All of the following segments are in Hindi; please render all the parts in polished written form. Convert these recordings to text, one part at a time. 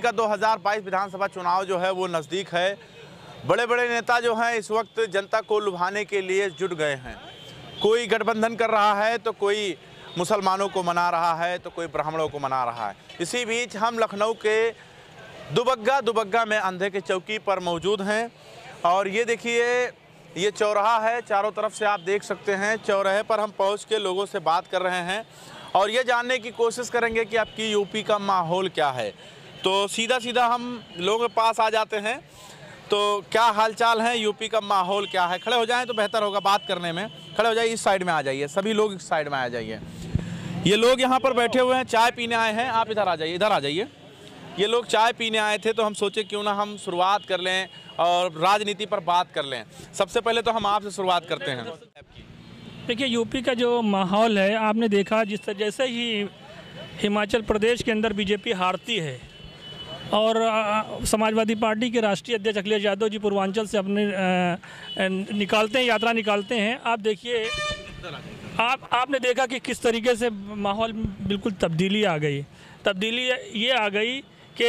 का 2022 विधानसभा चुनाव जो है वो नज़दीक है। बड़े बड़े नेता जो हैं इस वक्त जनता को लुभाने के लिए जुट गए हैं। कोई गठबंधन कर रहा है तो कोई मुसलमानों को मना रहा है तो कोई ब्राह्मणों को मना रहा है। इसी बीच हम लखनऊ के दुबग्गा में अंधे के चौकी पर मौजूद हैं और ये देखिए ये चौराहा है, चारों तरफ से आप देख सकते हैं। चौराहे पर हम पहुंच के लोगों से बात कर रहे हैं और ये जानने की कोशिश करेंगे कि आपकी यूपी का माहौल क्या है। तो सीधा हम लोगों के पास आ जाते हैं। तो क्या हालचाल है, यूपी का माहौल क्या है? खड़े हो जाएं तो बेहतर होगा बात करने में। खड़े हो जाइए, इस साइड में आ जाइए, सभी लोग इस साइड में आ जाइए। ये लोग यहाँ पर बैठे हुए हैं, चाय पीने आए हैं। आप इधर आ जाइए, इधर आ जाइए। ये लोग चाय पीने आए थे तो हम सोचे क्यों ना हम शुरुआत कर लें और राजनीति पर बात कर लें। सबसे पहले तो हम आपसे शुरुआत करते हैं। देखिए, यूपी का जो माहौल है आपने देखा, जैसे ही हिमाचल प्रदेश के अंदर बीजेपी हारती है और समाजवादी पार्टी के राष्ट्रीय अध्यक्ष अखिलेश यादव जी पूर्वांचल से अपने निकालते हैं, यात्रा निकालते हैं। आप देखिए, आपने देखा कि किस तरीके से माहौल बिल्कुल तब्दीली आ गई। तब्दीली ये आ गई कि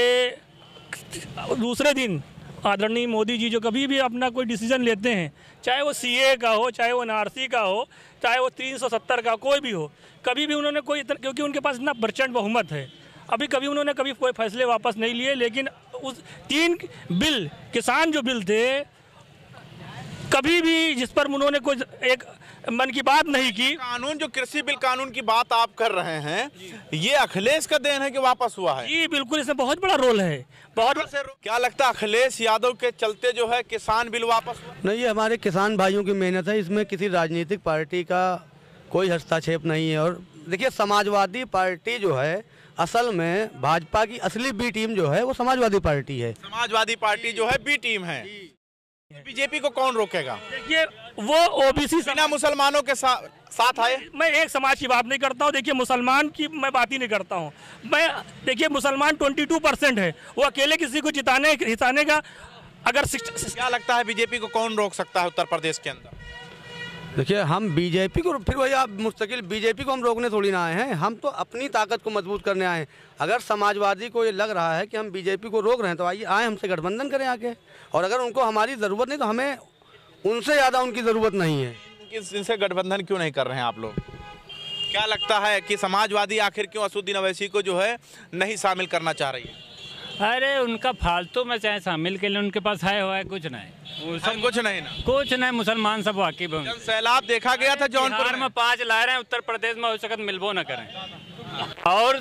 दूसरे दिन आदरणीय मोदी जी जो कभी भी अपना कोई डिसीजन लेते हैं, चाहे वो सीए का हो, चाहे वो एनआरसी का हो, चाहे वो 370 का कोई भी हो, कभी भी उन्होंने क्योंकि उनके पास इतना प्रचंड बहुमत है, कभी उन्होंने कोई फैसले वापस नहीं लिए। लेकिन उस 3 बिल, किसान जो बिल थे, कभी भी जिस पर उन्होंने कोई एक मन की बात नहीं की। कानून, जो कृषि बिल कानून की बात आप कर रहे हैं, ये अखिलेश का देन है कि वापस हुआ है? जी बिल्कुल, इसमें बहुत बड़ा रोल है। क्या लगता है अखिलेश यादव के चलते जो है किसान बिल वापस हुआ? नहीं, ये हमारे किसान भाइयों की मेहनत है, इसमें किसी राजनीतिक पार्टी का कोई हस्तक्षेप नहीं है। और देखिए, समाजवादी पार्टी जो है असल में भाजपा की असली बी टीम जो है वो समाजवादी पार्टी है। समाजवादी पार्टी जो है बी टीम है। बीजेपी को कौन रोकेगा? देखिए, वो ओबीसी बिना मुसलमानों के साथ आए। मैं एक समाज की बात नहीं करता हूँ। देखिए, मुसलमान की मैं बात ही नहीं करता हूँ। मैं देखिए, मुसलमान 22% है, वो अकेले किसी को जिताने का अगर क्या लगता है बीजेपी को कौन रोक सकता है उत्तर प्रदेश के अंदर? देखिए, हम बीजेपी को, फिर वही आप मुस्तकिल बीजेपी को हम रोकने थोड़ी ना आए हैं, हम तो अपनी ताकत को मजबूत करने आए हैं। अगर समाजवादी को ये लग रहा है कि हम बीजेपी को रोक रहे हैं तो आइए हमसे गठबंधन करें आके। और अगर उनको हमारी ज़रूरत नहीं तो हमें उनसे ज़्यादा उनकी ज़रूरत नहीं है। इनसे गठबंधन क्यों नहीं कर रहे हैं आप लोग? क्या लगता है कि समाजवादी आखिर क्यों असदुद्दीन अवैसी को जो है नहीं शामिल करना चाह रही है? अरे उनका फालतू में चाहे शामिल के लिए, उनके पास है हुआ है कुछ नहीं, कुछ नहीं ना, कुछ नहीं। मुसलमान सब वाकिफ हैं। सैलाब देखा गया था जौनपुर में 5 ला रहे हैं, उत्तर प्रदेश में हो सकता मिलबो न करें। और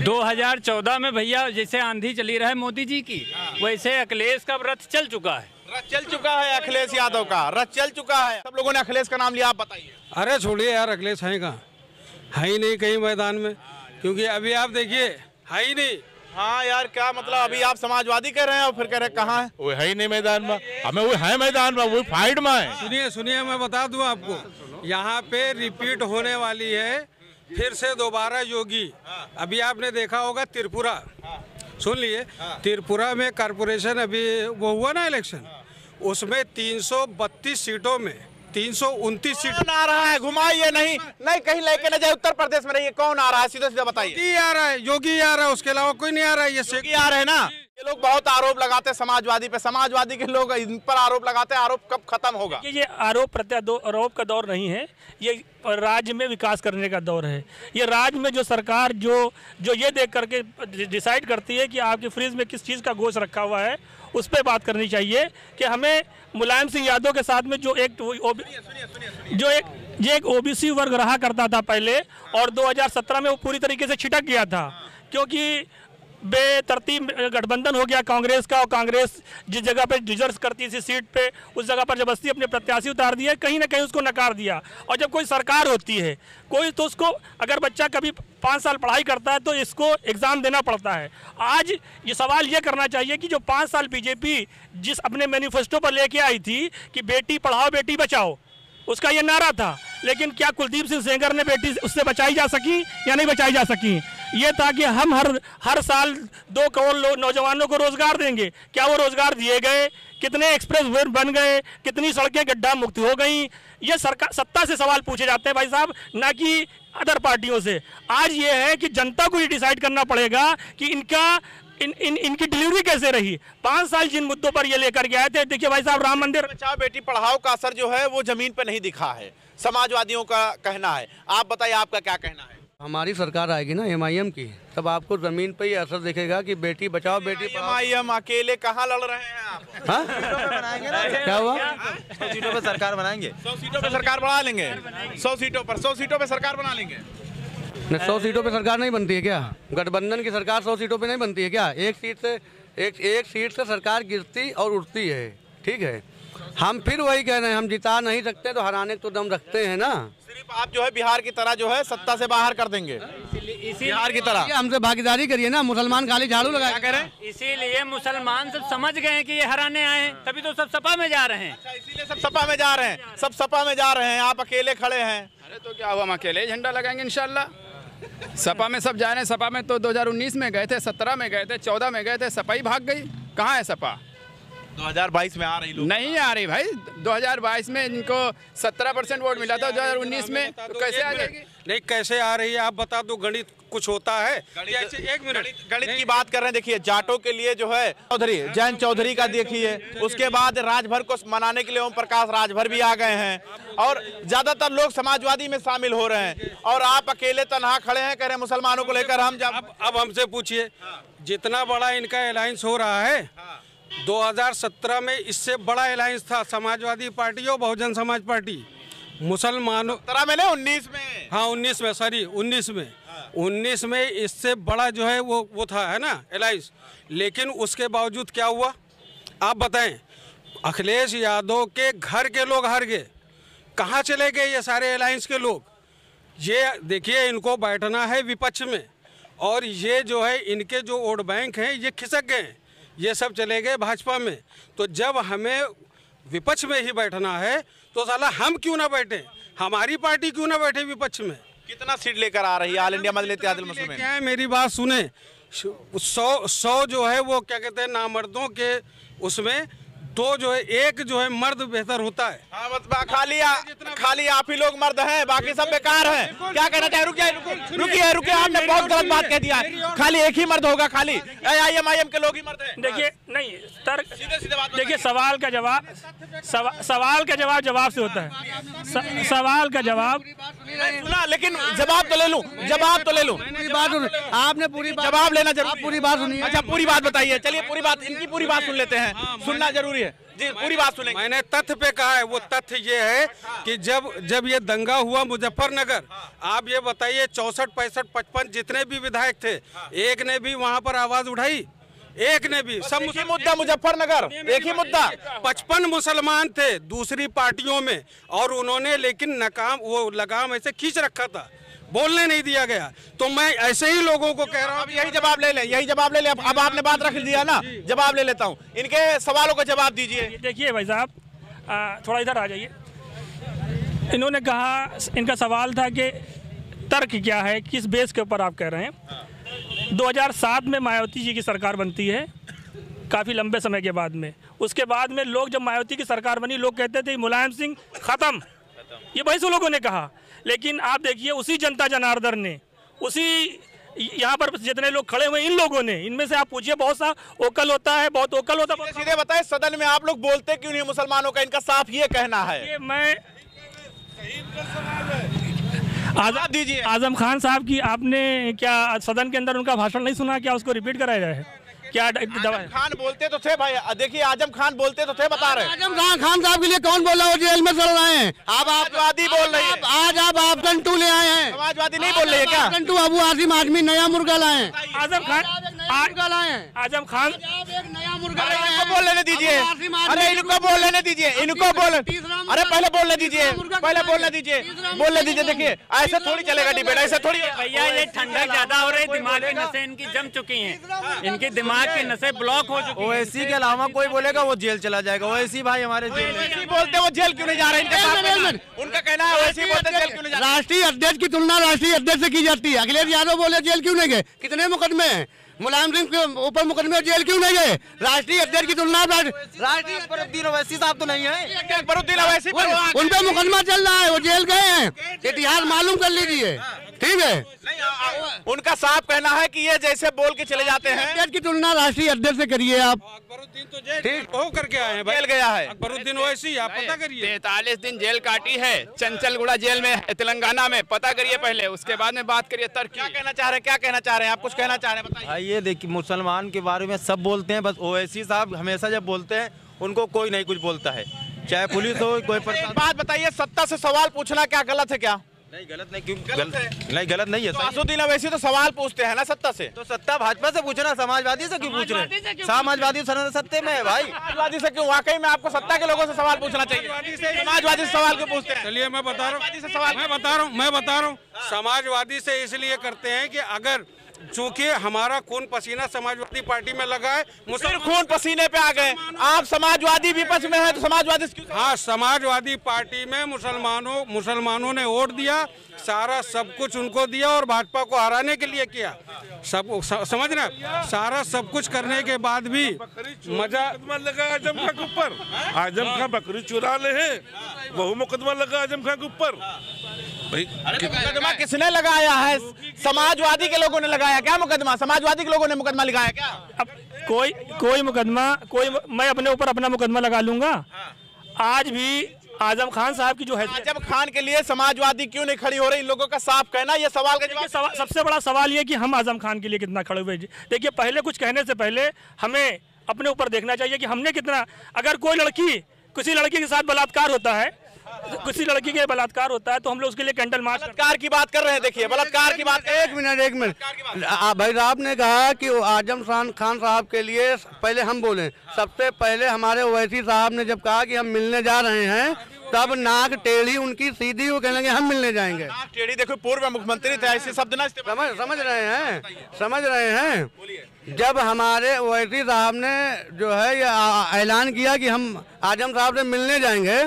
2014 में भैया जैसे आंधी चली रहा है मोदी जी की, वैसे अखिलेश का रथ चल चुका है। रथ चल चुका है, अखिलेश यादव का रथ चल चुका है। सब लोगों ने अखिलेश का नाम लिया, आप बताइए। अरे छोड़िए यार, अखिलेश है कहाँ? है ही नहीं कहीं मैदान में, क्योंकि अभी आप देखिए है ही नहीं। हाँ यार, क्या मतलब? अभी आप समाजवादी कह रहे हैं और फिर कह रहे कहाँ है? वो है ही नहीं मैदान में। हमें वो है मैदान में, वो फाइट में है। सुनिए मैं बता दूं आपको, यहाँ पे रिपीट होने वाली है फिर से दोबारा योगी। अभी आपने देखा होगा त्रिपुरा, सुन लिए, त्रिपुरा में कारपोरेशन अभी वो हुआ ना इलेक्शन, उसमें 332 सीटों में 329 सीट आ रहा है। घुमाइए, नहीं कहीं लेके न जाए। उत्तर प्रदेश में रहिए, कौन आ रहा है? सीधा बताइए। योगी आ रहा है, योगी आ रहा है, उसके अलावा कोई नहीं आ रहा है। योगी आ रहे हैं ना। ये लोग बहुत आरोप लगाते हैं समाजवादी पे, समाजवादी के लोग इन पर आरोप लगाते हैं। आरोप कब खत्म होगा? ये आरोप प्रत्यारोप का दौर नहीं है, ये राज्य में विकास करने का दौर है। ये राज्य में जो सरकार जो ये देख करके डिसाइड करती है कि आपके फ्रिज में किस चीज़ का गोश्त रखा हुआ है, उस पर बात करनी चाहिए कि हमें मुलायम सिंह यादव के साथ में जो एक ओबीसी वर्ग रहा करता था पहले, और 2017 में वो पूरी तरीके से छिटक गया था, क्योंकि बेतरतीब गठबंधन हो गया कांग्रेस का, और कांग्रेस जिस जगह पे डिजर्व करती थी सीट पे, उस जगह पर जबरदस्ती अपने प्रत्याशी उतार दिया, कहीं ना कहीं उसको नकार दिया। और जब कोई सरकार होती है कोई, तो उसको अगर बच्चा कभी 5 साल पढ़ाई करता है तो इसको एग्ज़ाम देना पड़ता है। आज ये सवाल ये करना चाहिए कि जो 5 साल बीजेपी जिस अपने मैनिफेस्टो पर लेके आई थी कि बेटी पढ़ाओ बेटी बचाओ, उसका ये नारा था, लेकिन क्या कुलदीप सिंह सेंगर ने बेटी उससे बचाई जा सकी या नहीं बचाई जा सकी? ये था कि हम हर साल 2 करोड़ नौजवानों को रोजगार देंगे। क्या वो रोजगार दिए गए? कितने एक्सप्रेस वे बन गए? कितनी सड़कें गड्ढा मुक्त हो गई? ये सरकार सत्ता से सवाल पूछे जाते हैं भाई साहब, ना कि अदर पार्टियों से। आज ये है कि जनता को ये डिसाइड करना पड़ेगा कि इनका इनकी डिलीवरी कैसे रही? 5 साल जिन मुद्दों पर ये लेकर के आए थे, देखिए भाई साहब, राम मंदिर बचाओ बेटी पढ़ाओ का असर जो है वो जमीन पे नहीं दिखा है, समाजवादियों का कहना है। आप बताइए, आपका क्या कहना है? हमारी सरकार आएगी ना MIM की, तब आपको जमीन पे ही असर दिखेगा कि बेटी बचाओ बेटी पढ़ाओ। MIM अकेले कहाँ लड़ रहे हैं आप? हाँ? क्या हुआ? 100 सीटों पे सरकार बनाएंगे। 100 सीटों पे सरकार बना लेंगे। 100 सीटों पे सरकार बना लेंगे। 100 सीटों पे सरकार नहीं बनती है क्या? गठबंधन की सरकार 100 सीटों पे नहीं बनती है क्या? एक सीट से सरकार गिरती और उठती है, ठीक है। हम फिर वही कह रहे हैं, हम जिता नहीं सकते तो हराने तो दम रखते हैं ना। सिर्फ आप जो है बिहार की तरह जो है सत्ता से बाहर कर देंगे, बिहार की तरह। हमसे भागीदारी करिए ना, मुसलमान खाली झाड़ू लगा क्या कह रहे हैं? इसीलिए मुसलमान सब समझ गए हैं कि ये हराने आए हैं, तभी तो सब सपा में जा रहे हैं। अच्छा, इसीलिए सब सपा में जा रहे हैं, सब सपा में जा रहे हैं, आप अकेले खड़े हैं। अरे तो क्या हुआ, हम अकेले झंडा लगाएंगे इंशाल्लाह। सपा में सब जा रहे हैं। सपा में तो 2019 में गए थे, 17 में गए थे, 14 में गए थे, सपा ही भाग गई। कहाँ है सपा? 2022 में आ रही लोग नहीं आ रही भाई। 2022 में इनको 17% वोट मिला था, 2019 में तो कैसे आ जाएगी? नहीं, कैसे आ रही है आप बता दो। गणित कुछ होता है? एक मिनट, गणित की बात कर रहे हैं। देखिए, जाटों के लिए जो है चौधरी जैन चौधरी का देखिए, उसके बाद राजभर को मनाने के लिए ओम प्रकाश राजभर भी आ गए हैं और ज्यादातर लोग समाजवादी में शामिल हो रहे हैं और आप अकेले तनहा खड़े हैं, कह रहे हैं मुसलमानों को लेकर हम अब हमसे पूछिए, जितना बड़ा इनका अलायंस हो रहा है, 2017 में इससे बड़ा अलायंस था समाजवादी पार्टी और बहुजन समाज पार्टी। मुसलमानों 17 में नहीं, 19 में। हाँ 19 में, सॉरी 19 में। 19 में इससे बड़ा जो है वो था, है ना, अलायंस। लेकिन उसके बावजूद क्या हुआ आप बताएं? अखिलेश यादव के घर के लोग हार गए। कहाँ चले गए ये सारे अलायंस के लोग? ये देखिए, इनको बैठना है विपक्ष में और ये जो है इनके जो वोट बैंक हैं ये खिसक गए, ये सब चले गए भाजपा में। तो जब हमें विपक्ष में ही बैठना है तो साला हम क्यों ना बैठे, हमारी पार्टी क्यों ना बैठे विपक्ष में? कितना सीट लेकर आ रही है ऑल इंडिया मजलिस इत्तेहादुल मुस्लिमीन? क्या है, मेरी बात सुने। 100 जो है वो क्या कहते हैं नामर्दों के, उसमें 2 जो है, एक जो है मर्द बेहतर होता है। हाँ, बस खाली आप ही लोग मर्द हैं, बाकी सब बेकार हैं। क्या कहना चाहिए? रुकिए, आपने बहुत गलत बात कह दिया है। खाली एक ही मर्द होगा, खाली IMIM के लोग ही मर्द हैं। देखिए, नहीं तर्क, सीधे बात देखिए, सवाल का जवाब जवाब से होता है। सवाल का जवाब सुना, लेकिन जवाब तो ले लूं। पूरी बात आपने पूरी बात जवाब लेना जरूरी। पूरी बात सुनिए। अच्छा, पूरी बात बताइए। चलिए, पूरी बात, इनकी पूरी बात सुन लेते हैं, सुनना जरूरी है जी। पूरी बात सुनेंगे। मैंने तथ्य पे कहा है, वो तथ्य ये है कि जब ये दंगा हुआ मुजफ्फरनगर, आप ये बताइए 64, 65, 55 जितने भी विधायक थे, एक ने भी वहाँ पर आवाज उठाई? एक ने भी। सब एक ही मुद्दा मुजफ्फरनगर, एक ही मुद्दा। 55 मुसलमान थे दूसरी पार्टियों में और उन्होंने लेकिन वो लगाम ऐसे खींच रखा था, बोलने नहीं दिया गया। तो मैं ऐसे ही लोगों को कह रहा हूँ, यही जवाब ले ले। अब आपने बात रख दिया ना, जवाब ले लेता हूँ। इनके सवालों का जवाब दीजिए। देखिए भाई साहब, थोड़ा इधर आ जाइए। इन्होंने कहा, इनका सवाल था कि तर्क क्या है, किस बेस के ऊपर आप कह रहे हैं? 2007 में मायावती जी की सरकार बनती है, काफ़ी लंबे समय के बाद में। उसके बाद में लोग, जब मायावती की सरकार बनी, लोग कहते थे मुलायम सिंह ख़त्म, ये बहुत से लोगों ने कहा। लेकिन आप देखिए, उसी जनता जनार्दन ने, उसी यहाँ पर जितने लोग खड़े हुए, इन लोगों ने, इनमें से आप पूछिए, बहुत सा ओकल होता है, बहुत ओकल होता है। सीधे बताए, सदन में आप लोग बोलते क्यों नहीं मुसलमानों का? इनका साफ ये कहना है। मैं आजाद दीजिए। आजम खान साहब की आपने क्या सदन के अंदर उनका भाषण नहीं सुना? क्या उसको रिपीट कराया जाए? क्या आजम खान बोलते तो थे भाई, देखिए आजम खान बोलते तो थे, बता रहे। आजम खान साहब के लिए कौन बोल रहा है? वो जेल में चल रहे हैं। आप समाजवादी बोल रही है। आज आप आफगन 2 ले आए हैं। समाजवादी नहीं बोल रही है क्या? आफगन 2 अबू आसिम आजमी नया मुर्गा लाए हैं। आजम खान लाए हैं। आजम खान नया मुर्गा अरे इनको बोल लेने दीजिए। अरे इनको बोल लेने दीजिए, इनको बोल, अरे पहले बोलने दीजिए, पहले बोलने दीजिए, बोलने दीजिए। देखिए, ऐसे थोड़ी चलेगा डिबेट, ऐसे थोड़ी। भैया, ये ठंडक ज्यादा हो रही, दिमाग की नसें इनकी जम चुकी हैं, इनकी दिमाग की नसें ब्लॉक हो चुकी हैं। ओवैसी के अलावा कोई बोलेगा वो जेल चला जाएगा। ओवैसी भाई हमारे जेल में बोलते वो जेल क्यों नहीं जा रहे? उनका कहना है वैसे बोलते जेल क्यों नहीं जा रहे? राष्ट्रीय अध्यक्ष की तुलना राष्ट्रीय अध्यक्ष से की जाती है। अखिलेश यादव बोले जेल क्यों नहीं गए? कितने मुकदमे हैं? मुलायम सिंह के ऊपर मुकदमे, जेल क्यों नहीं गए? राष्ट्रीय अध्यक्ष की तुलना राष्ट्रीय अकबरुद्दीन ओवैसी साहब तो नहीं है। अकबरुद्दीन ओवैसी उन पे मुकदमा चल रहा है, वो जेल गए हैं। इतिहास मालूम कर लीजिए, ठीक ठीक है। उनका साफ कहना है कि ये जैसे बोल के चले जाते हैं। अध्यक्ष की तुलना राष्ट्रीय अध्यक्ष से करिए आप। अकबरुद्दीन तो जेल हो करके आए हैं भाई, जेल गया है अकबरुद्दीन ओवैसी, आप पता करिए। 43 दिन जेल काटी है, चंचलगुड़ा जेल में है, तेलंगाना में, पता करिए पहले, उसके बाद में बात करिए तर्क। क्या कहना चाह रहे हैं, क्या कहना चाह रहे हैं आप? कुछ कहना चाह रहे हैं, बताइए। ये देखिए, मुसलमान के बारे में सब बोलते हैं, बस ओवैसी साहब हमेशा जब बोलते हैं उनको कोई नहीं कुछ बोलता है, चाहे पुलिस हो कोई। एक बात बताइए, सत्ता से सवाल पूछना क्या गलत है क्या? नहीं गलत नहीं, क्यों नहीं गलत नहीं है। तो असदुद्दीन ओवैसी तो सवाल पूछते हैं ना सत्ता से। तो सत्ता भाजपा से पूछना, समाजवादी से क्यों पूछ रहे हैं? समाजवादी सत्ते में है भाई। समाजवादी से क्यों? वाकई में आपको सत्ता के लोगों से सवाल पूछना चाहिए। समाजवादी से सवाल क्यों पूछते हैं? चलिए मैं बता रहा हूँ, समाजवादी से इसलिए करते हैं कि अगर चूंकि हमारा खून पसीना समाजवादी पार्टी में लगा है, फिर खून पसीने पे आ गए आप। समाजवादी विपक्ष में है तो समाजवादी हाँ, समाजवादी पार्टी में मुसलमानों ने वोट दिया, सारा सब कुछ उनको दिया और भाजपा को हराने के लिए किया। सब समझ रहे, सारा सब कुछ करने के बाद भी मजा लगा आजम खां के ऊपर। आजम खां बकरी चुरा ले हैं, वही मुकदमा लगा आजम खां के ऊपर। मुकदमा किसने लगाया है? समाजवादी के लोगों ने लगाया क्या मुकदमा? समाजवादी के लोगों ने मुकदमा लगाया क्या? अब कोई मुकदमा, मैं अपने ऊपर अपना मुकदमा लगा लूंगा। आज भी आजम खान साहब की जो है, आजम खान के लिए समाजवादी क्यों नहीं खड़ी हो रही? इन लोगों का साफ कहना, ये सवाल का जवाब। सबसे बड़ा सवाल ये कि हम आजम खान के लिए कितना खड़े हुए। देखिए, पहले कुछ कहने से पहले हमें अपने ऊपर देखना चाहिए कि हमने कितना। अगर कोई लड़की किसी लड़की के साथ बलात्कार होता है, किसी लड़की के बलात्कार होता है, तो हम लोग उसके लिए कैंडल मार्च। बलात्कार की बात कर रहे हैं, देखिए बलात्कार की बात। एक मिनट भाई साहब ने कहा कि आजम खान साहब के लिए पहले हम बोले। सबसे पहले हमारे ओवैसी साहब ने जब कहा कि हम मिलने जा रहे हैं, तब नाक टेढ़ी उनकी सीधी, वो कहने लगे हम मिलने जाएंगे। टेढ़ी देखो, पूर्व मुख्यमंत्री थे, ऐसे शब्द ना समझ रहे हैं। जब हमारे ओवैसी साहब ने जो है ये ऐलान किया कि हम आजम साहब से मिलने जाएंगे,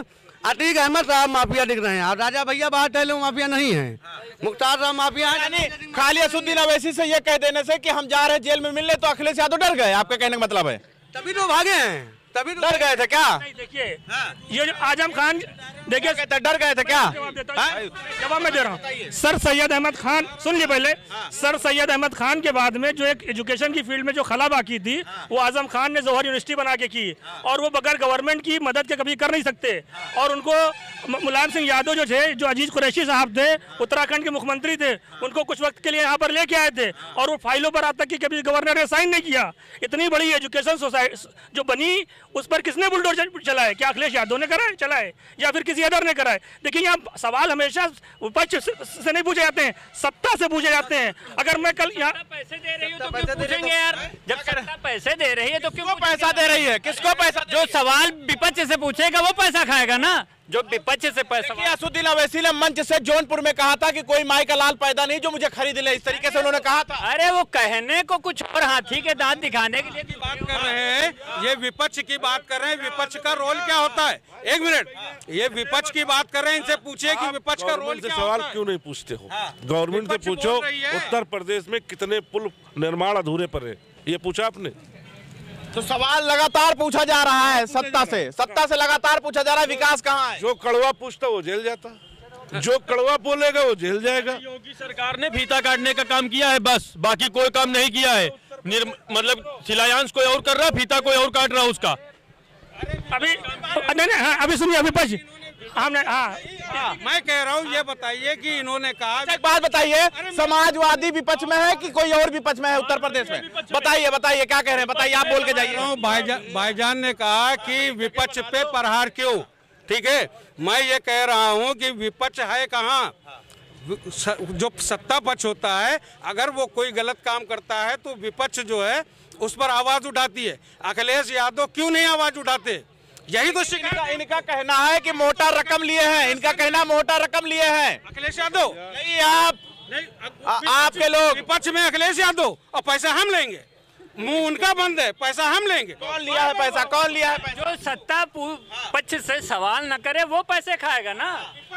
अतीक अहमद साहब माफिया दिख रहे हैं और राजा भैया बाहर टहले माफिया नहीं है, मुख्तार साहब माफिया है। खाली असदुद्दीन ओवैसी से ये कह देने से कि हम जा रहे हैं जेल में मिलने, तो अखिलेश यादव डर गए? आपका कहने का मतलब है तभी तो भागे हैं, तभी तो डर गए थे क्या? देखिए, ये जो आजम खान, देखिए डर गए थे क्या? जवाब मैं दे रहा हूँ। सर सैयद अहमद खान, सुन लिए पहले। सर सैयद अहमद खान के बाद में जो एक एजुकेशन की फील्ड में जो खला बाकी थी, वो आजम खान ने जौहर यूनिवर्सिटी बना के की, और वो बगैर गवर्नमेंट की मदद के कभी कर नहीं सकते। और उनको मुलायम सिंह यादव जो थे, जो अजीज कुरैशी साहब थे, उत्तराखंड के मुख्यमंत्री थे, उनको कुछ वक्त के लिए यहाँ पर लेके आए थे, और वो फाइलों पर आज तक की कभी गवर्नर ने साइन नहीं किया। इतनी बड़ी एजुकेशन सोसाइटी जो बनी, उस पर किसने बुलडोजर चलाए? क्या अखिलेश यादव ने कराए चलाए, या फिर किसी अदर ने कराए? देखिए, यहाँ सवाल हमेशा विपक्ष से नहीं पूछे जाते हैं, सत्ता से पूछे जाते हैं। अगर मैं कल यहाँ पैसे दे रही हूँ तो क्यों पूछेंगे यार? जब सत्ता पैसे दे रही है तो क्यों पैसा दे रही है? किसको पैसा? जो सवाल विपक्ष से पूछेगा वो पैसा खाएगा ना, जो विपक्ष से पैसा। असदुद्दीन ओवैसी ने मंच से जौनपुर में कहा था कि कोई माई का लाल पैदा नहीं जो मुझे खरीद ले, इस तरीके से उन्होंने कहा था। अरे वो कहने को कुछ और, हाथी के दांत दिखाने के लिए बात कर रहे हैं। ये विपक्ष की बात कर रहे हैं, विपक्ष का रोल क्या होता है? एक मिनट, ये विपक्ष की बात कर रहे हैं, इनसे पूछिए कि विपक्ष का रोल क्या सवाल होता है? क्यों नहीं पूछते हो? गवर्नमेंट से पूछो, उत्तर प्रदेश में कितने पुल निर्माण अधूरे पड़े, ये पूछा आपने? तो सवाल लगातार पूछा जा रहा है सत्ता से लगातार पूछा जा रहा है, विकास कहाँ है? जो कड़वा पूछता वो जेल जाता, जो कड़वा बोलेगा वो जेल जाएगा। योगी सरकार ने फीता काटने का काम किया है, बस बाकी कोई काम नहीं किया है। मतलब शिलान्यास कोई और कर रहा, फीता कोई और काट रहा उसका। अभी नहीं, अभी सुनिए विपक्ष। मैं कह रहा हूँ, ये बताइए कि इन्होंने कहा। एक बात बताइए, समाजवादी विपक्ष में है कि कोई और विपक्ष में है उत्तर प्रदेश में? बताइए क्या कह रहे हैं, बताइए, आप बोल के जाइए। भाईजान ने कहा कि विपक्ष पे प्रहार क्यों? ठीक है, मैं ये कह रहा हूँ कि विपक्ष है कहाँ? जो सत्ता पक्ष होता है, अगर वो कोई गलत काम करता है तो विपक्ष जो है उस पर आवाज उठाती है। अखिलेश यादव क्यों नहीं आवाज उठाते? यही तो इनका कहना है कि मोटा रकम लिए हैं, इनका कहना मोटा रकम लिए हैं अखिलेश यादव। नहीं, आपके लोग विपक्ष में अखिलेश यादव, और पैसा हम लेंगे, मुंह उनका बंद है, पैसा हम लेंगे। कौन लिया है पैसा? कौन लिया है? जो सत्ता पक्ष से सवाल न करे वो पैसे खाएगा ना,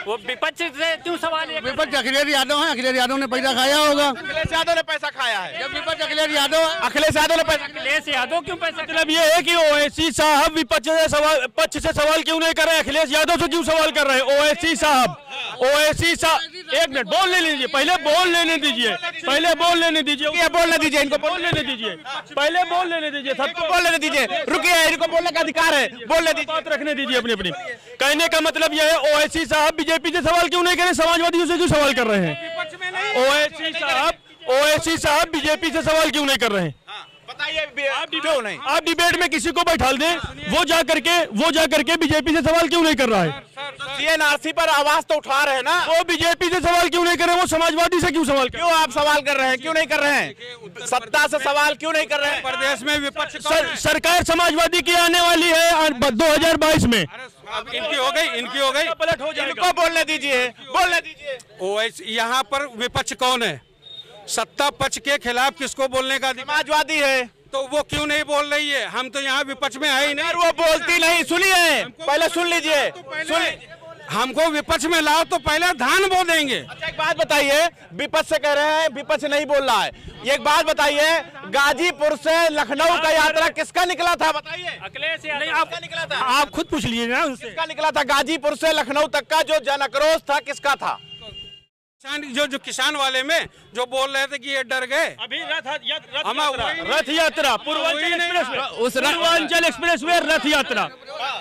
वो विपक्ष से क्यों सवाल? विपक्ष अखिलेश यादव है, अखिलेश यादव ने पैसा खाया होगा। अखिलेश यादव ने पैसा खाया है। जब विपक्ष अखिलेश यादव ने पैसा, अखिलेश यादव क्यों पैसा? मतलब ये है कि ओवैसी साहब विपक्ष से सवाल क्यों नहीं कर रहे? अखिलेश यादव से क्यों सवाल कर रहे हैं? ओवैसी साहब एक मिनट बोल लेने दीजिए, पहले बोल लेने दीजिए, पहले बोल लेने दीजिए, बोलने दीजिए, इनको बोल लेने दीजिए, पहले बोल लेने दीजिए, सबको बोल लेने दीजिए। रुकिए, इनको बोलने का अधिकार है, बोलने दीजिए, बात रखने दीजिए अपनी अपनी। कहने का मतलब यह है ओवैसी साहब बीजेपी से सवाल क्यों नहीं करें, समाजवादियों से क्यों सवाल कर रहे हैं? ओवैसी साहब बीजेपी से सवाल क्यों नहीं कर रहे हैं? बताइए। आप डिबेट में किसी को बैठाल दें, वो जा करके बीजेपी से सवाल क्यों नहीं कर रहा है? सीएनआरसी पर आवाज तो उठा रहे हैं ना, वो बीजेपी से सवाल क्यों नहीं कर रहे हैं? वो समाजवादी से क्यों सवाल कर रहे हैं? क्यों आप सवाल कर रहे हैं? क्यों नहीं कर रहे हैं? सत्ता से सवाल क्यों नहीं कर रहे हैं? प्रदेश में विपक्ष सरकार समाजवादी की आने वाली है 2022 में। इनकी हो गई पलट हो जाएगा। इनको बोलने दीजिए। ओवैसी यहाँ पर विपक्ष कौन है? सत्ता पक्ष के खिलाफ किसको बोलने का? समाजवादी है, तो वो क्यों नहीं बोल रही है? हम तो यहाँ विपक्ष में है ही नहीं। वो बोलती नहीं, सुनिए, पहले सुन लीजिए। हमको विपक्ष में लाओ तो पहले धान बो देंगे। अच्छा, एक बात बताइए, विपक्ष से कह रहे हैं विपक्ष नहीं बोल रहा है, एक बात बताइए, गाजीपुर से लखनऊ का यात्रा किसका निकला था? बताइए। अखिलेश आपका निकला था? आप खुद पूछ लीजिए ना उनसे। किसका निकला था? गाजीपुर से लखनऊ तक का जो जन आक्रोश था किसका था? जो किसान वाले में जो बोल रहे थे कि ये डर गए। अभी रथ यात्रा पूर्वांचल एक्सप्रेस वे रथ यात्रा,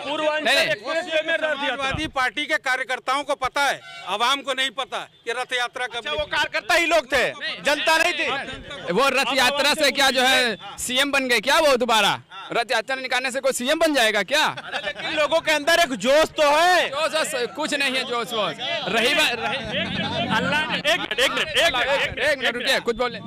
पूर्वांचल एक्सप्रेस वे में रथ यात्रा। समाजवादी पार्टी के कार्यकर्ताओं को पता है, आवाम को नहीं पता कि रथ यात्रा कब। वो कार्यकर्ता ही लोग थे, जनता नहीं थी। वो रथ यात्रा से क्या जो है सीएम बन गए क्या? वो दोबारा रथ यात्रा निकालने से कोई सीएम बन जाएगा क्या? लेकिन लोगों के अंदर एक जोश तो है। जोश कुछ नहीं है, जोश वोश रही एक मिनट रुकिए, कुछ बोले।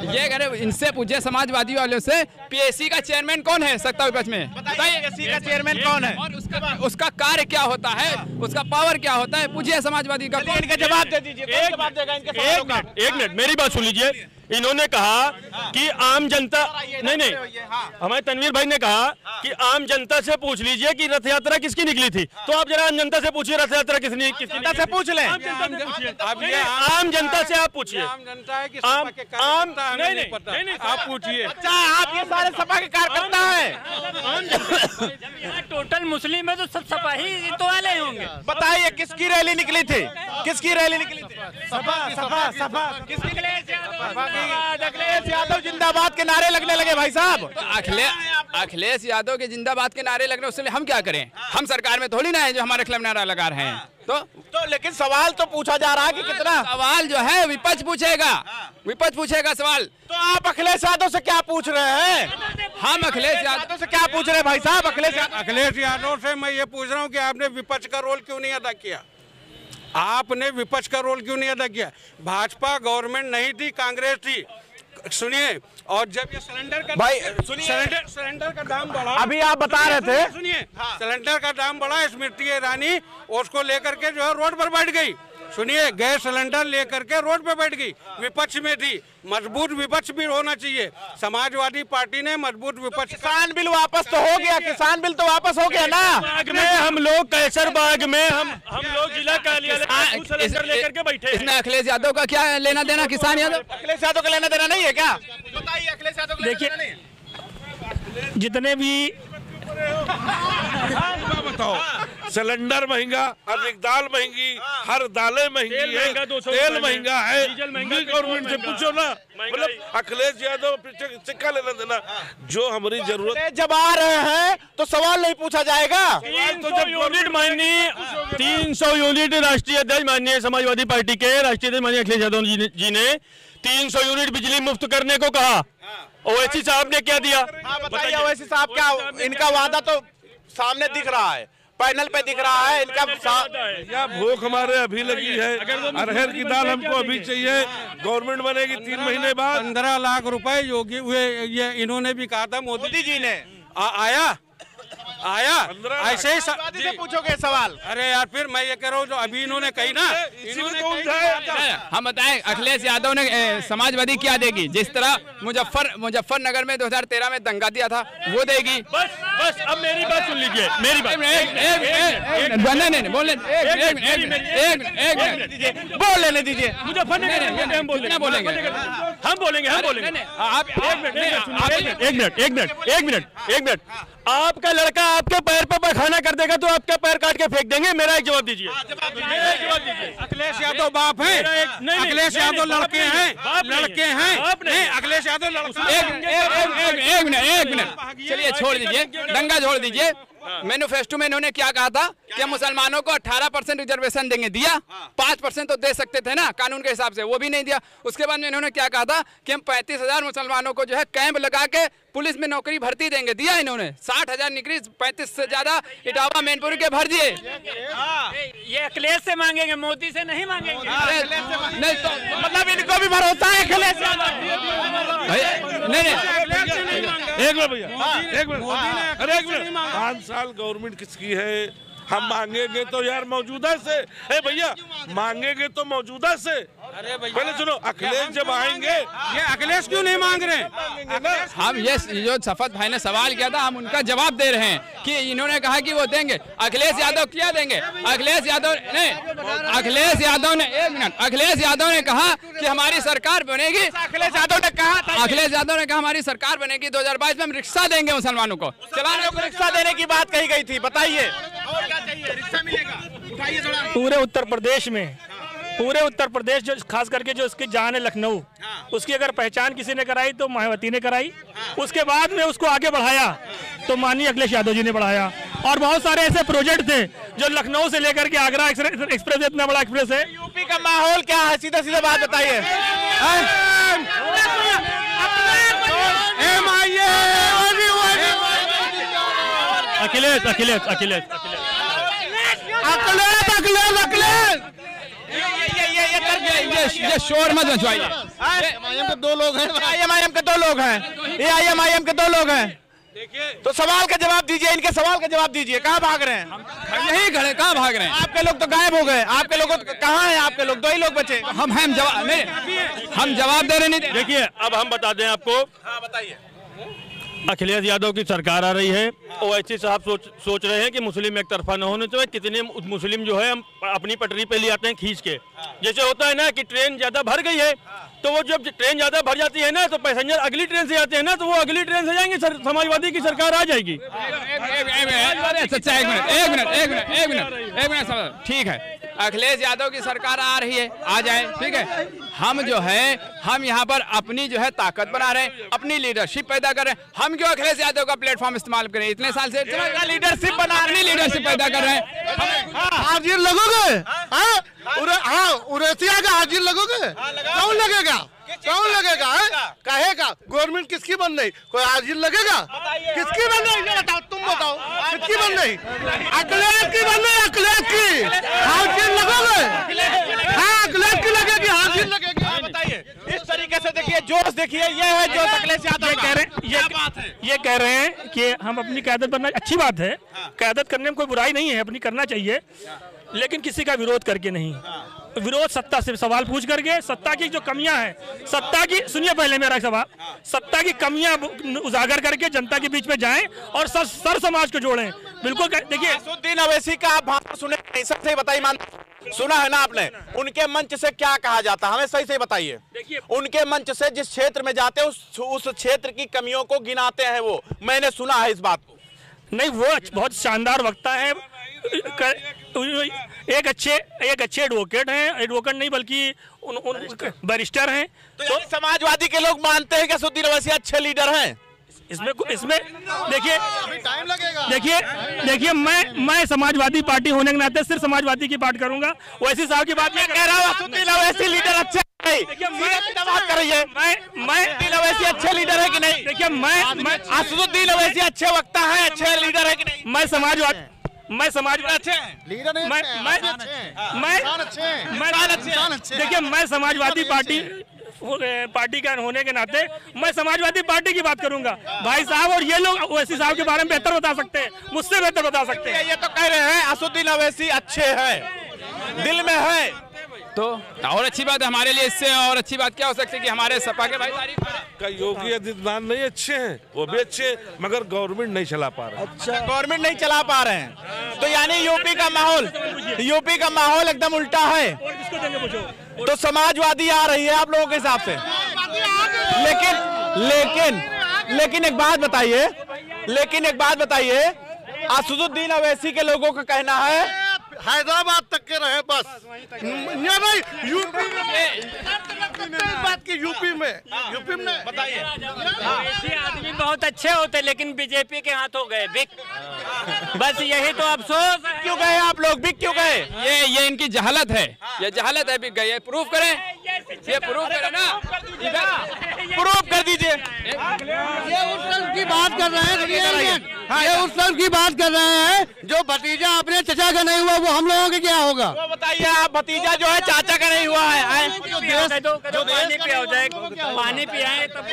ये अगर इनसे पूछे समाजवादी वालों से, पीएससी का चेयरमैन कौन है सत्ता विपक्ष में? बताइए, पीएससी का चेयरमैन कौन है और उसका कार्य क्या होता है, उसका पावर क्या होता है? पूछिए समाजवादी का। इनका जवाब दे दीजिए। एक मिनट मेरी बात सुन लीजिए। इन्होंने कहा कि आम जनता नहीं हमारे तनवीर भाई ने कहा कि आम जनता से पूछ लीजिए कि रथ यात्रा किसकी निकली थी। तो आप जरा आम जनता से पूछिए रथ यात्रा किसकी जनता से पूछ लें। आम जनता से आप पूछिए। आम जनता है कि आम नहीं पता, आप पूछिए। अच्छा, आप ये सारे सपा के कार्यकर्ता हैं? टोटल मुस्लिम है तो सब सपा ही तो वाले होंगे। बताइए, किसकी रैली निकली थी? किसकी रैली निकली थी? सपा किसकी? अखिलेश यादव जिंदाबाद के नारे लगने लगे भाई साहब। तो अखिलेश यादव के जिंदाबाद के नारे लगने, उससे हम क्या करें? हम सरकार में थोड़ी ना है जो हमारे खिलाफ नारा लगा रहे हैं। तो लेकिन सवाल तो पूछा जा रहा है कि कितना सवाल जो है विपक्ष पूछेगा सवाल। तो आप अखिलेश यादव से क्या पूछ रहे हैं? हम अखिलेश यादव से क्या पूछ रहे हैं भाई साहब? अखिलेश यादव से मैं ये पूछ रहा हूँ कि आपने विपक्ष का रोल क्यों नहीं अदा किया? आपने विपक्ष का रोल क्यों नहीं अदा किया? भाजपा गवर्नमेंट नहीं थी, कांग्रेस थी। सुनिए, और जब ये सिलेंडर का भाई सिलेंडर का दाम बढ़ा, अभी आप बता रहे थे, सुनिए, सिलेंडर का दाम बढ़ा, स्मृति ईरानी उसको लेकर के जो है रोड पर बैठ गई। सुनिए, गैस सिलेंडर लेकर के रोड पे बैठ गई, विपक्ष में थी। मजबूत विपक्ष भी होना चाहिए। समाजवादी पार्टी ने मजबूत विपक्ष। किसान बिल वापस तो हो गया, किसान बिल तो वापस हो गया ना। बाग में हम लोग कैसर बाग में हम लोग जिला कार्यालय सिलेंडर लेकर के बैठे। इसमें अखिलेश यादव का क्या लेना देना? किसान यादव, अखिलेश यादव का लेना देना नहीं है क्या? बताइए, अखिलेश यादव का देखिए, जितने भी बताओ, सिलेंडर महंगा, अधिक दाल महंगी, हर दालें महंगी है, तेल महंगा है। गवर्नमेंट से पूछो ना, मतलब अखिलेश यादव सिक्का लेना देना जो हमारी जरूरत। जब आ रहे हैं तो सवाल नहीं पूछा जाएगा। 300 यूनिट माननीय 300 यूनिट राष्ट्रीय अध्यक्ष माननीय समाजवादी पार्टी के राष्ट्रीय अध्यक्ष माननीय अखिलेश यादव जी ने 300 यूनिट बिजली मुफ्त करने को कहा। ओवैसी साहब ने क्या दिया? बताइए, ओवैसी साहब क्या, इनका वादा तो सामने दिख रहा है, पैनल पे दिख रहा है इनका। भूख हमारे अभी लगी है, अरहर की दाल हमको अभी चाहिए। गवर्नमेंट बनेगी 3 महीने बाद। 15 लाख रुपए योगी हुए, ये इन्होंने भी कहा था मोदी जी ने। आया ऐसे ही से पूछोगे सवाल। अरे यार, फिर मैं ये कह रहा हूँ जो अभी इन्होंने कही ना, हम बताएं अखिलेश यादव ने समाजवादी क्या देगी? जिस तरह मुजफ्फरनगर में 2013 में दंगा दिया था वो देगी। बस अब मेरी बात सुन लीजिए, मेरी बात। नहीं बोलने, बोल लेने दीजिए। मुजफ्फरनगर हम बोलेंगे। एक मिनट। आपका लड़का आपके पैर पर पैखाना कर देगा तो आपका पैर काट के फेंक देंगे। मेरा एक जवाब दीजिए। अखिलेश यादव बाप है। अखिलेश यादव लड़के हैं, लड़के हैं। नहीं, अखिलेश यादव लड़के। एक मिनट, चलिए छोड़ दीजिए, दंगा छोड़ दीजिए। मैनिफेस्टो में इन्होंने क्या कहा था कि मुसलमानों को 18% रिजर्वेशन देंगे, दिया? 5% तो दे सकते थे ना कानून के हिसाब से, वो भी नहीं दिया। उसके बाद में इन्होंने क्या कहा था कि हम 35,000 मुसलमानों को जो है कैंप लगा के पुलिस में नौकरी भर्ती देंगे, दिया इन्होंने? 60,000 निकली, 35 से ज्यादा इटावा मैनपुरी के भर दिए। ये अखिलेश से मांगेंगे, मोदी से नहीं मांगेंगे। नहीं तो मतलब इनको भी भरोसा है अखिलेश? नहीं, एक मिनट भैया, एक मिनट, अरे एक मिनट, 5 साल गवर्नमेंट किसकी है? हम मांगेंगे तो यार मौजूदा से, भैया मांगेंगे तो मौजूदा से। अरे पहले सुनो, अखिलेश जब आएंगे, ये अखिलेश क्यों नहीं मांग रहे हैं? हम ये जो शपथ भाई ने सवाल किया था, हम उनका जवाब दे रहे हैं कि इन्होंने कहा कि वो देंगे। अखिलेश यादव क्या देंगे? अखिलेश यादव ने, अखिलेश यादव ने, एक मिनट, अखिलेश यादव ने कहा कि हमारी सरकार बनेगी। अखिलेश यादव ने कहा था, अखिलेश यादव ने कहा हमारी सरकार बनेगी 2022 में हम रिक्शा देंगे मुसलमानों को। चलाने को रिक्शा देने की बात कही गई थी, बताइए। पूरे उत्तर प्रदेश में, पूरे उत्तर प्रदेश जो खास करके जो उसकी जान है लखनऊ, उसकी अगर पहचान किसी ने कराई तो मायावती ने कराई। उसके बाद में उसको आगे बढ़ाया तो माननीय अखिलेश यादव जी ने बढ़ाया। और बहुत सारे ऐसे प्रोजेक्ट थे जो लखनऊ से लेकर के आगरा एक्सप्रेस, इतना बड़ा एक्सप्रेस है। यूपी का माहौल क्या है? सीधा सीधा बात बताइए। अखिलेश अखिलेश अखिलेश ये शोर मत मचवाइए। IMIM के 2 लोग हैं, IMIM के 2 लोग हैं, ये IMIM के 2 लोग हैं। तो सवाल का जवाब दीजिए, इनके सवाल का जवाब दीजिए। कहाँ भाग रहे हैं? यही खड़े, कहाँ भाग रहे हैं? आपके लोग तो गायब हो गए। आपके लोग कहाँ हैं? आपके लोग 2 ही लोग बचे। हम जवाब नहीं, हम जवाब दे रहे नहीं। देखिए, अब हम बता दें आपको। हाँ बताइए। अखिलेश यादव की सरकार आ रही है, ओवैसी साहब सोच रहे हैं कि मुस्लिम एक तरफा न होने चाहिए। कितने मुस्लिम जो है हम अपनी पटरी पे ले आते हैं खींच के। जैसे होता है ना कि ट्रेन ज्यादा भर गई है, तो वो जब ट्रेन ज्यादा भर जाती है ना तो पैसेंजर अगली ट्रेन से आते हैं ना, तो वो अगली ट्रेन से जाएंगे, समाजवादी की सरकार आ जाएगी। एक मिनट, ठीक है, अखिलेश यादव की सरकार आ रही है, आ जाए, ठीक है। हम जो है, हम यहाँ पर अपनी जो है ताकत बना रहे हैं, अपनी लीडरशिप पैदा कर रहे हैं। हम क्यों अखिलेश यादव का प्लेटफॉर्म इस्तेमाल करें? इतने साल से लीडरशिप बना, अपनी लीडरशिप पैदा कर रहे हैं। हाजिर लगोगे? हाँ, उरेसिया का हाजिर लगोगे? कौन लगेगा? कौन लगेगा? कहेगा गवर्नमेंट किसकी बन रही? कोई हाजिर लगेगा? किसकी बन रही? ये बताओ, तुम बताओ, किसकी बन रही? अखिलेश की बन रही, अखिलेश की। हाजिर लगोगे? हाँ, अखिलेश की लगेगी, हाजिर लगेगी। बताइए। इस तरीके से देखिए, जोश देखिए, ये है जो अखिलेश यादव ये कह रहे हैं, ये कह रहे हैं कि हम अपनी क़यादत बनना, अच्छी बात है, क़यादत करने में कोई बुराई नहीं है, अपनी करना चाहिए, लेकिन किसी का विरोध करके नहीं। विरोध सत्ता से सवाल पूछ करके, सत्ता की जो कमियां हैं, सत्ता की, सुनिए पहले मेरा सवाल, सत्ता की कमियां उजागर करके जनता के बीच में जाएं और सर समाज को जोड़ें। बिल्कुल देखिए, असदुद्दीन ओवैसी का आप भाषण सुने नहीं? सही से बताइए, सुना है ना आपने? उनके मंच से क्या कहा जाता है? हमें सही से बताइए। उनके मंच से जिस क्षेत्र में जाते हैं उस क्षेत्र की कमियों को गिनाते हैं वो, मैंने सुना है इस बात को। नहीं, वो बहुत शानदार वक्ता है, एक अच्छे एडवोकेट हैं, एडवोकेट नहीं बल्कि बैरिस्टर हैं। तो समाजवादी के लोग मानते हैं कि असदुद्दीन ओवैसी अच्छे लीडर हैं। इसमें देखिए, टाइम लगेगा। देखिए मैं समाजवादी पार्टी होने के नाते सिर्फ समाजवादी की बात करूंगा। ओवैसी साहब की बात मैं कह रहा हूँ, असदुद्दीन ओवैसी लीडर अच्छे नहीं। बात कर रही है, मैं ओवैसी अच्छे लीडर है कि नहीं? देखिए, मैं असदुद्दीन ओवैसी अच्छे वक्ता है, अच्छे लीडर है कि नहीं? मैं समाजवादी अच्छे लीडर नहीं, देखिए, मैं समाजवादी पार्टी का होने के नाते मैं समाजवादी पार्टी की बात करूंगा भाई साहब। और ये लोग ओवैसी साहब के बारे में बेहतर बता सकते हैं, मुझसे बेहतर बता सकते हैं। ये तो कह रहे हैं असदुद्दीन ओवैसी अच्छे हैं, दिल में है। तो और अच्छी बात हमारे लिए, इससे और अच्छी बात क्या हो सकती है कि हमारे सपा के भाई तारीफ का योगी आदित्यनाथ नहीं अच्छे हैं, वो भी अच्छे, मगर गवर्नमेंट नहीं चला पा रहे। अच्छा, गवर्नमेंट नहीं चला पा रहे हैं, तो यानी यूपी का माहौल एकदम उल्टा है। तो समाजवादी आ रही है आप लोगों के हिसाब से। लेकिन एक बात बताइए, असदुद्दीन ओवैसी के लोगों का कहना है हैदराबाद तक के रहे बस, नहीं यूपी। यूपी में बताइए। ऐसे आदमी बहुत अच्छे होते लेकिन बीजेपी के हाथ हो गए बिक। बस यही तो अफसोस है। क्यों गए आप लोग, बिक क्यों गए? ये इनकी जहालत है, ये जहालत है, बिक गई है। प्रूफ करें, ये प्रूफ करें ना, प्रूफ कर दीजिए। ये उस तरफ की बात कर रहे हैं, ये उस तरफ की बात कर रहे हैं जो भतीजा अपने चचा का नहीं हुआ वो हम लोगों के क्या होगा? वो बताइए, आप भतीजा जो है चाचा का नहीं हुआ है, जो पानी पिया जाए, पानी पियाए तब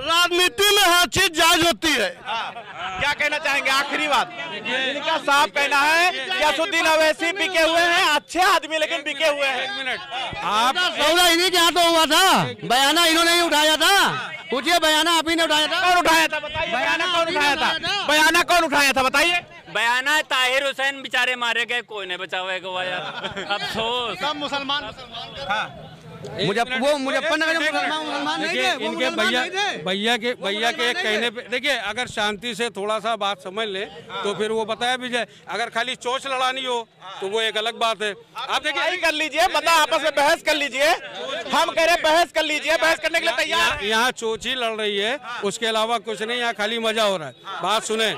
राजनीति में हर चीज जायज होती है। क्या कहना चाहेंगे? आखिरी बात, इनका साफ कहना है कि असुद्दीन अवैसी बिके हुए हैं, अच्छे आदमी लेकिन बिके हुए हैं। एक मिनट, आप सौदा इन्हीं के हाथों हुआ था, बयाना इन्होंने ही उठाया था। पूछिए, बयाना आप ही ने उठाया था? कौन उठाया था बताइए? बयाना कौन उठाया था? बयाना कौन उठाया था बताइए? बयाना ताहिर हुसैन बेचारे मारे गए, कोई नहीं बचावेगा यार। अफसोस। सब मुसलमान मुजफ्फरनगर में मुसलमान नहीं थे, वो इनके मुसलमान नहीं थे। भैया के एक कहने पे देखिए, अगर शांति से थोड़ा सा बात समझ ले तो फिर वो बताया भी जाए। अगर खाली चोंच लड़ानी हो तो वो एक अलग बात है। आप देखिए, कर लीजिए, बता आपस में बहस कर लीजिए। हम कह रहे बहस कर लीजिए, बहस करने के लिए तैयार। यहाँ चोंच ही लड़ रही है, उसके अलावा कुछ नहीं, यहाँ खाली मजा हो रहा है। बात सुने,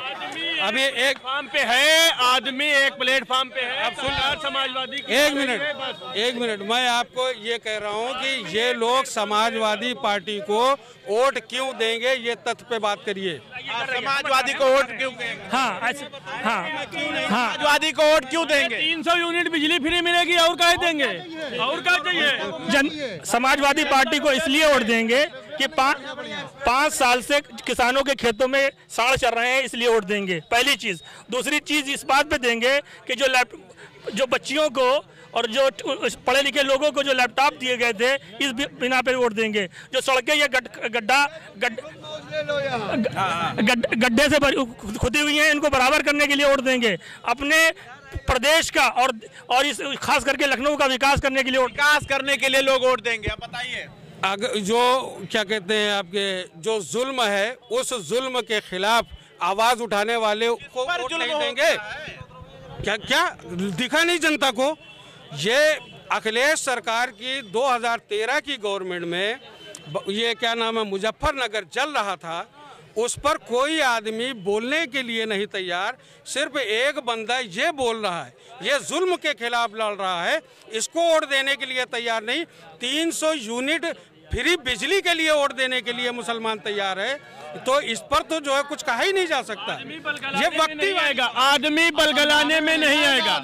अभी एक प्लेटफॉर्म पे है आदमी, एक प्लेटफॉर्म पे है। अब सुन, समाजवादी एक मिनट, मैं आपको ये कह रहा हूँ कि ये लोग समाजवादी पार्टी को वोट क्यों देंगे, ये तथ्य पे बात करिए। समाजवादी को वोट क्यों देंगे? हाँ, समाजवादी को वोट क्यों देंगे? 300 यूनिट बिजली फ्री मिलेगी, और क्या देंगे, और क्या चाहिए? समाजवादी पार्टी को इसलिए वोट देंगे कि 5 साल से किसानों के खेतों में साड़ चल रहे हैं, इसलिए वोट देंगे, पहली चीज। दूसरी चीज इस बात पे देंगे कि जो बच्चियों को और जो पढ़े लिखे लोगों को जो लैपटॉप दिए गए थे, इस बिना पे वोट देंगे। जो सड़कें ये गड्ढे से खुदी हुई हैं, इनको बराबर करने के लिए वोट देंगे। अपने प्रदेश का और इस खास करके लखनऊ का विकास करने के लिए लोग वोट देंगे। अब बताइए, अगर जो क्या कहते हैं आपके जो जुल्म है, उस जुल्म के खिलाफ आवाज उठाने वाले को वोट नहीं देंगे? क्या दिखा नहीं जनता को? ये अखिलेश सरकार की 2013 की गवर्नमेंट में ये क्या नाम है, मुजफ्फरनगर जल रहा था, उस पर कोई आदमी बोलने के लिए नहीं तैयार। सिर्फ एक बंदा ये बोल रहा है, ये जुल्म के खिलाफ लड़ रहा है, इसको वोट देने के लिए तैयार नहीं। 300 यूनिट फ्री बिजली के लिए वोट देने के लिए मुसलमान तैयार है, तो इस पर तो जो है कुछ कहा ही नहीं जा सकता। ये वक्ती आएगा, आदमी बलगलाने में नहीं आएगा।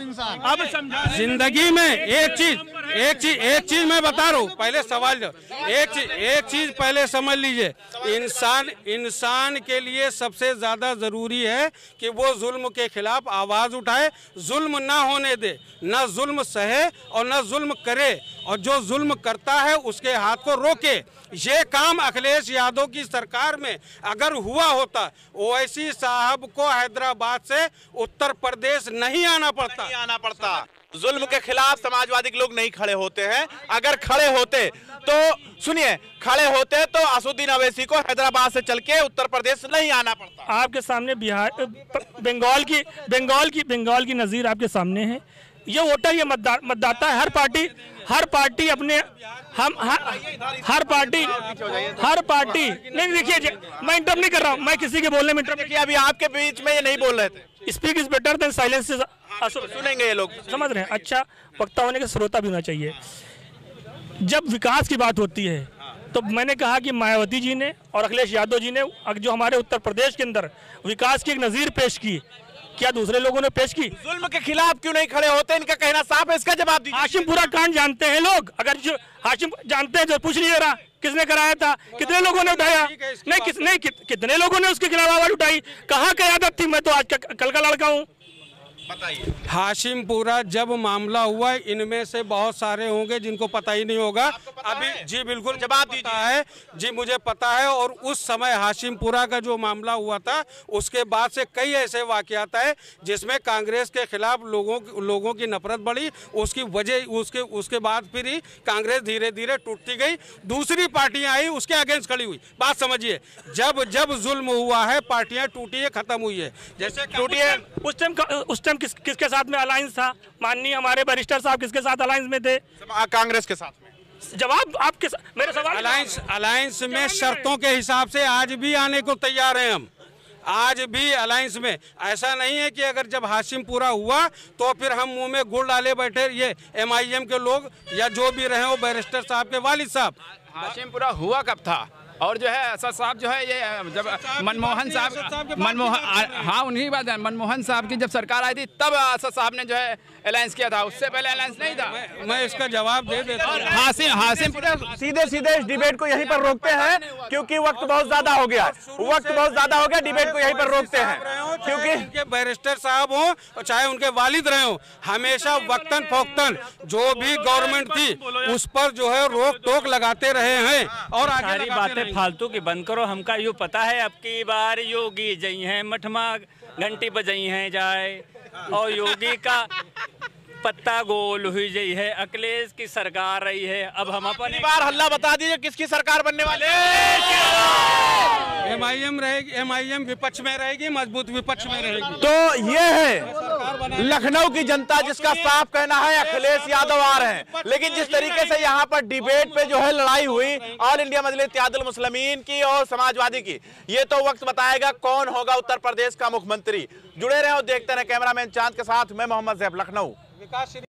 अब समझा, जिंदगी में एक चीज मैं बता रहा हूँ, पहले सवाल एक चीज पहले समझ लीजिए। इंसान के लिए सबसे ज्यादा जरूरी है कि वो जुल्म के खिलाफ आवाज उठाए, जुल्म ना होने दे, ना जुल्म सहे और ना जुल्म करे, और जो जुल्म करता है उसके हाथ को रोके। ये काम अखिलेश यादव की सरकार में अगर हुआ होता, ओवैसी साहब को हैदराबाद से उत्तर प्रदेश नहीं आना पड़ता। जुल्म के खिलाफ समाजवादी के लोग नहीं खड़े होते हैं। अगर खड़े होते तो सुनिए, खड़े होते तो असुद्दीन अवैसी को हैदराबाद से चल के उत्तर प्रदेश नहीं आना पड़ता। आपके सामने बंगाल की नज़ीर आपके सामने है। ये वोटर, ये मतदाता है। हर पार्टी अपने हर पार्टी नहीं, देखिए मैं इंटरप्ट नहीं कर रहा हूँ, मैं किसी के बोलने में इंटरप्ट। अभी आपके बीच में ये नहीं बोल रहे थे। Speak is better than silence. सुनेंगे ये लोग, समझ रहे हैं? अच्छा, वक्ता होने का श्रोता भी होना चाहिए। जब विकास की बात होती है तो मैंने कहा कि मायावती जी ने और अखिलेश यादव जी ने जो हमारे उत्तर प्रदेश के अंदर विकास की एक नज़ीर पेश की, क्या दूसरे लोगों ने पेश की? जुल्म के खिलाफ क्यों नहीं खड़े होते? इनका कहना साफ है, इसका जवाब दीजिए। हाशिमपुरा कांड जानते हैं लोग? अगर जो हाशिम जानते हैं तो पूछ लीजिए जरा, किसने कराया था, कितने लोगों ने उठाया? नहीं, कितने लोगों ने उसके खिलाफ आवाज उठाई? कहाँ क़यादत थी? मैं तो आज कल का लड़का हूँ। हाशिमपुरा जब मामला हुआ, इनमें से बहुत सारे होंगे जिनको पता ही नहीं होगा अभी। जी बिल्कुल, जवाब पता है जी, मुझे पता है। और उस समय हाशिमपुरा का जो मामला हुआ था, उसके बाद से कई ऐसे वाकयात है जिसमें कांग्रेस के खिलाफ लोगों की नफरत बढ़ी। उसकी वजह उसके बाद फिर ही कांग्रेस धीरे धीरे टूटती गई, दूसरी पार्टियां आई, उसके अगेंस्ट खड़ी हुई। बात समझिए, जब जुल्म हुआ है, पार्टियां टूटी है, खत्म हुई है। जैसे टूटी है, उस टाइम किसके साथ में अलायंस था? माननीय हमारे बैरिस्टर साहब किसके साथ अलायंस में थे? कांग्रेस के साथ में। जवाब आपके मेरे सवाल। अलायंस में शर्तों के हिसाब से आज भी आने को तैयार हैं हम। आज भी अलायंस में ऐसा नहीं है कि अगर जब हाशिम पूरा हुआ तो फिर हम मुंह में गुड़ डाले बैठे। ये MIM के लोग या जो भी रहे हो, बैरिस्टर साहब के वालिद साहब। हाशिम पूरा हुआ कब था? और जो है असद साहब जो है ये जब मनमोहन साहब, हाँ उन्हीं बात है, मनमोहन साहब की जब सरकार आई थी तब असद साहब ने जो है अलायंस किया था, उससे पहले अलायंस नहीं था। मैं इसका जवाब दे देता हूँ। हाशिम सीधे सीधे इस डिबेट को यहीं पर रोकते हैं क्योंकि वक्त बहुत ज्यादा हो गया, डिबेट को यहीं पर रोकते हैं क्योंकि उनके बैरिस्टर साहब हो और चाहे उनके वालिद रहे हो, हमेशा वक्तन फोक्तन जो भी गवर्नमेंट थी उस पर जो है रोक टोक लगाते रहे हैं। और आगे सारी बातें फालतू की बंद करो। हमका यूँ पता है अब की बार योगी जई हैं, मठमा घंटी बजई हैं जाए, और योगी का पत्ता गोल हुई जई है, अखिलेश की सरकार रही है। अब हम अपन बार हल्ला बता दीजिए किसकी सरकार बनने वाली MIM रहेगी, MIM विपक्ष में रहेगी, मजबूत विपक्ष में रहेगी। तो ये है लखनऊ की जनता जिसका साफ कहना है अखिलेश यादव आ रहे हैं। लेकिन जिस तरीके से यहाँ पर डिबेट पे जो है लड़ाई हुई ऑल इंडिया मजलिस इत्तेहादुल मुस्लिमीन की और समाजवादी की, ये तो वक्त बताएगा कौन होगा उत्तर प्रदेश का मुख्यमंत्री। जुड़े रहे और देखते रहे। कैमरामैन चांद के साथ मैं मोहम्मद ज़ैब, लखनऊ।